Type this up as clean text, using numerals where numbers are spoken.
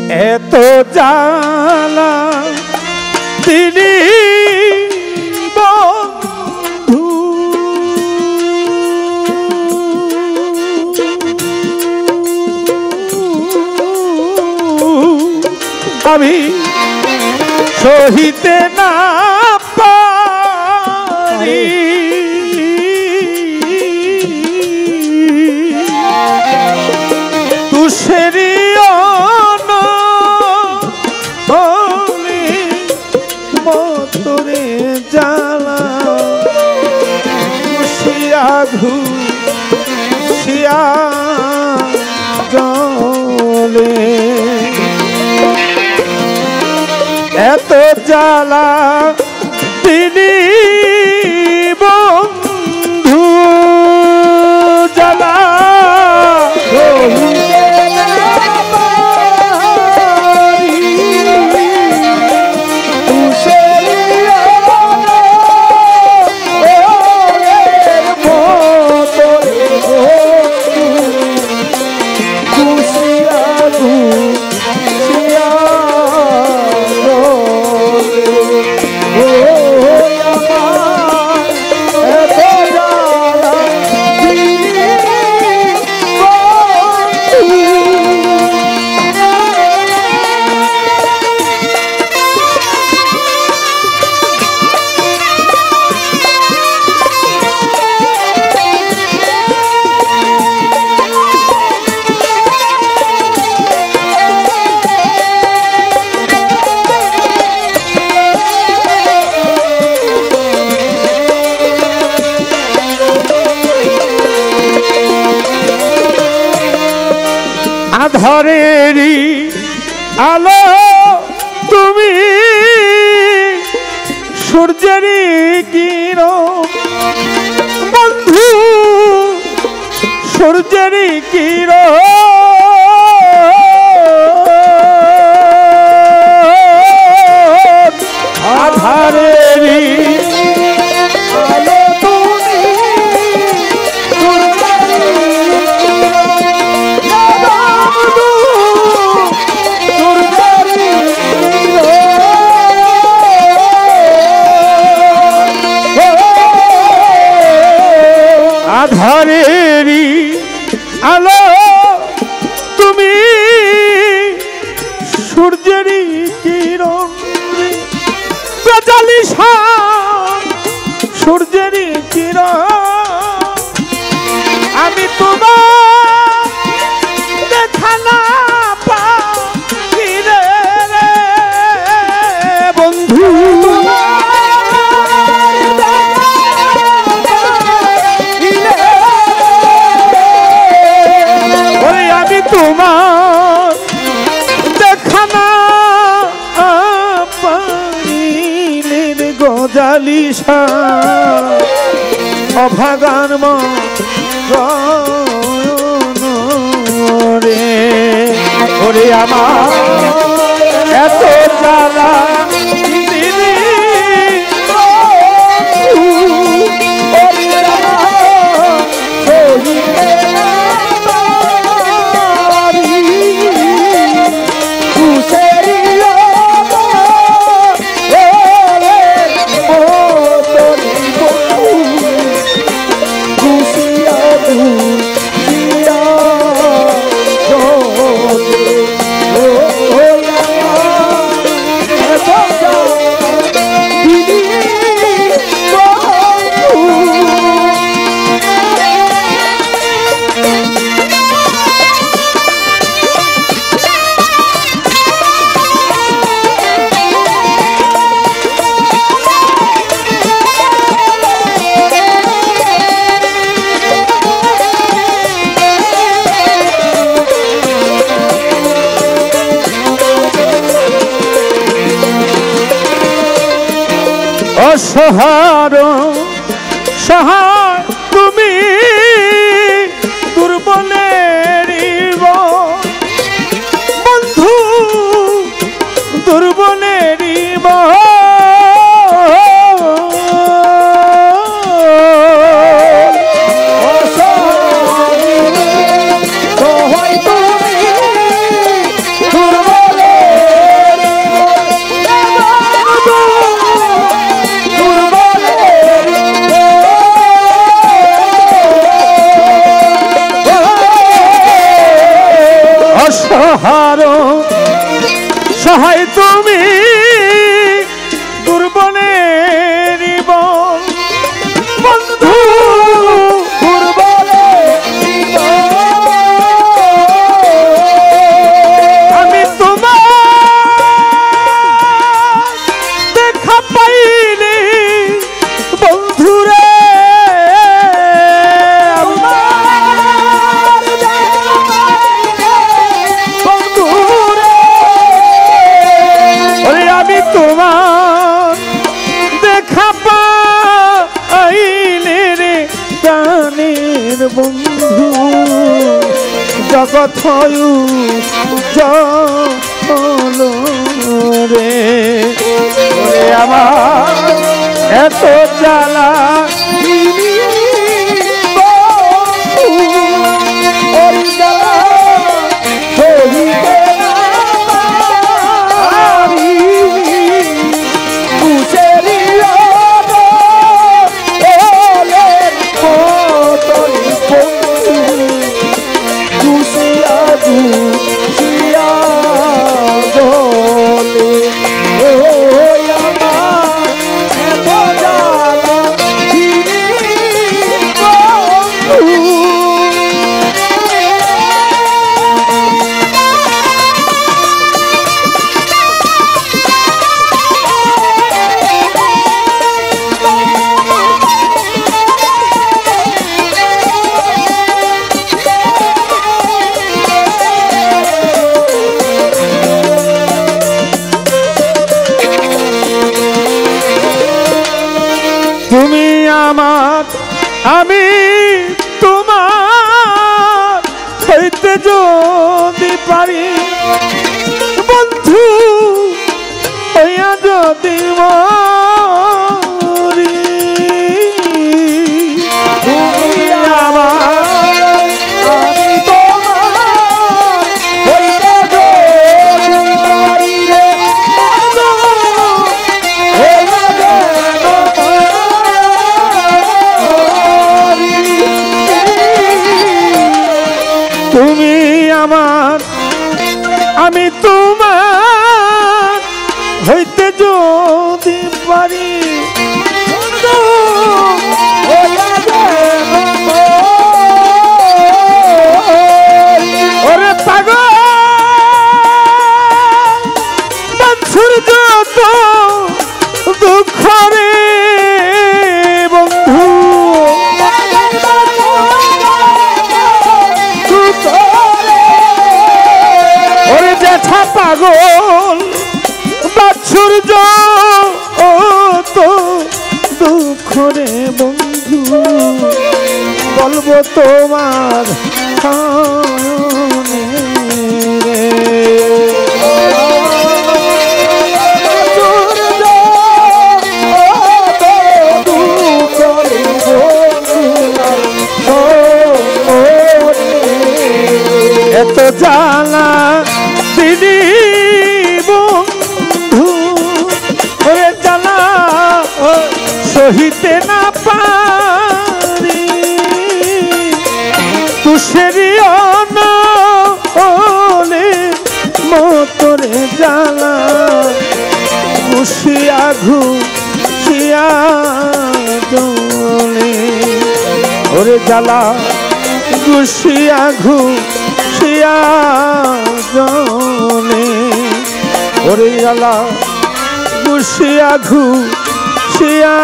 এত জ্বালা দিলি বন্ধু আমি সহিতে না পারি তুষেরি মতরে জ্বালা ঘুষিয়া জলে এত জ্বালা দিলি বন্ধু জ্বালা আধারেরই আলো তুমি সূর্যেরই কিরণ বন্ধু সূর্যেরই কিরণ আধারেরই আধারেরই আলো তুমি সূর্যেরই কিরণ প্রজালিশান সূর্যেরই কিরণ আমি তোমার দেখা না পাই রে বন্ধু তোমার দেখা না পাইলে গজালিশা অভাগান রে ওরে আমার এত জ্বালা অসহায় সহায় তুমি দুর্বলেরই বন্ধু দুর্বলেরই সহায় তুমি দুর্বল অসহায় তুমি দুর্বলের বল বন্ধু আমি তোমার দেখা পাইনি বন্ধুরে আমি তোমার দেখা পাইলে রে প্রাণের বন্ধু জগৎ জলো রে আমার এত জ্বালা তুমি আমার আমি তোমার হইতে যদি পারি বন্ধু হইয়া যদি মরি তুমি আমার আমি তোমার হইতে যদি পারি তুমি আমার আমি তোমার হইতে যদি পারি ওরে পাগল বাছুর যত দুঃখ রে বন্ধু ওরে জ্যাঠা পাগল বাছুর তো দুঃখ রে বন্ধু বলবো তোমার কারণে রে এত জ্বালা দিদি বন্ধু ওরে জ্বালা সহিতে না পারি তুষেরি অনলে মতরে জ্বালা ঘুষিয়া ঘুষিয়া জলে ওরে জ্বালা ঘুষিয়া ঘুষিয়া জলে ওরে জ্বালা ঘুষিয়া ঘুষিয়া